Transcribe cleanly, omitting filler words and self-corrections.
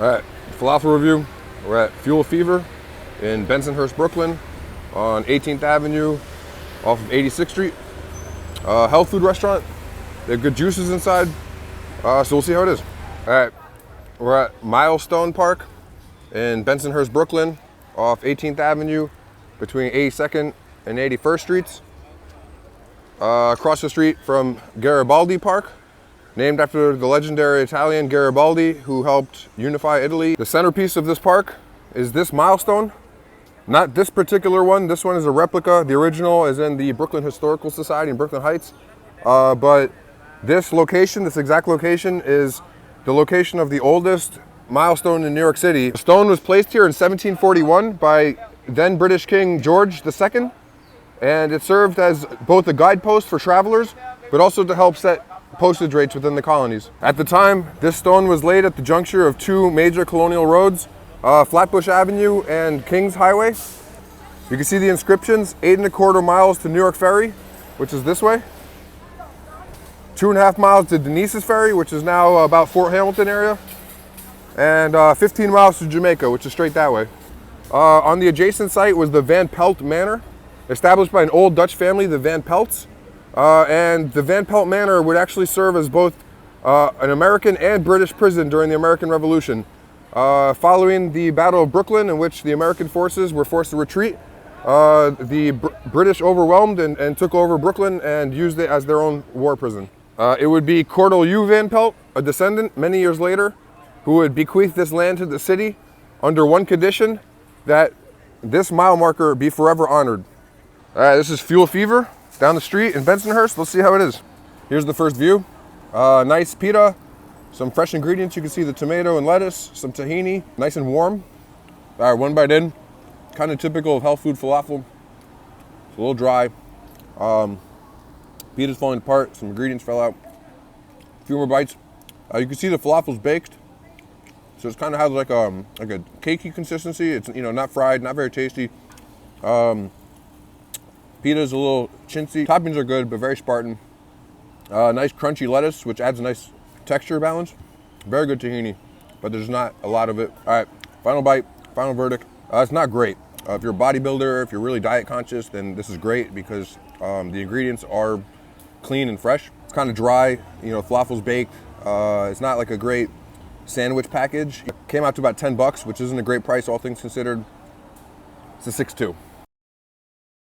All right, falafel review. We're at Fuel Fever in Bensonhurst, Brooklyn on 18th Avenue off of 86th Street. Health food restaurant. They have good juices inside, so we'll see how it is. All right, we're at Milestone Park in Bensonhurst, Brooklyn off 18th Avenue between 82nd and 81st Streets. Across the street from Garibaldi Park, named after the legendary Italian Garibaldi who helped unify Italy. The centerpiece of this park is this milestone. Not this particular one. This one is a replica. The original is in the Brooklyn Historical Society in Brooklyn Heights. But this location, this exact location, is the location of the oldest milestone in New York City. The stone was placed here in 1741 by then British King George II, and it served as both a guidepost for travelers, but also to help set postage rates within the colonies. At the time, this stone was laid at the juncture of two major colonial roads, Flatbush Avenue and Kings Highway. You can see the inscriptions: 8¼ miles to New York Ferry, which is this way. 2.5 miles to Denise's Ferry, which is now about Fort Hamilton area. And 15 miles to Jamaica, which is straight that way. On the adjacent site was the Van Pelt Manor, established by an old Dutch family, the Van Pelts. And the Van Pelt Manor would actually serve as both an American and British prison during the American Revolution. Following the Battle of Brooklyn, in which the American forces were forced to retreat, the British overwhelmed and took over Brooklyn and used it as their own war prison. It would be Cortelyou Van Pelt, a descendant many years later, who would bequeath this land to the city under one condition: that this mile marker be forever honored. All right, this is Fuel Fever down the street in Bensonhurst. Let's see how it is. Here's the first view. Nice pita, some fresh ingredients. You can see the tomato and lettuce, some tahini, nice and warm. All right, one bite in. Kind of typical of health food falafel. It's a little dry. Pita's falling apart. Some ingredients fell out. A few more bites. You can see the falafel's baked, so it kind of has like a cakey consistency. It's not fried, not very tasty. Pita's a little chintzy. Toppings are good, but very Spartan. Nice crunchy lettuce, which adds a nice texture balance. Very good tahini, but there's not a lot of it. All right, final bite, final verdict. It's not great. If you're a bodybuilder, if you're really diet conscious, then this is great because the ingredients are clean and fresh. It's kind of dry, falafel's baked. It's not like a great sandwich package. It came out to about $10, which isn't a great price, all things considered. It's a 6.2.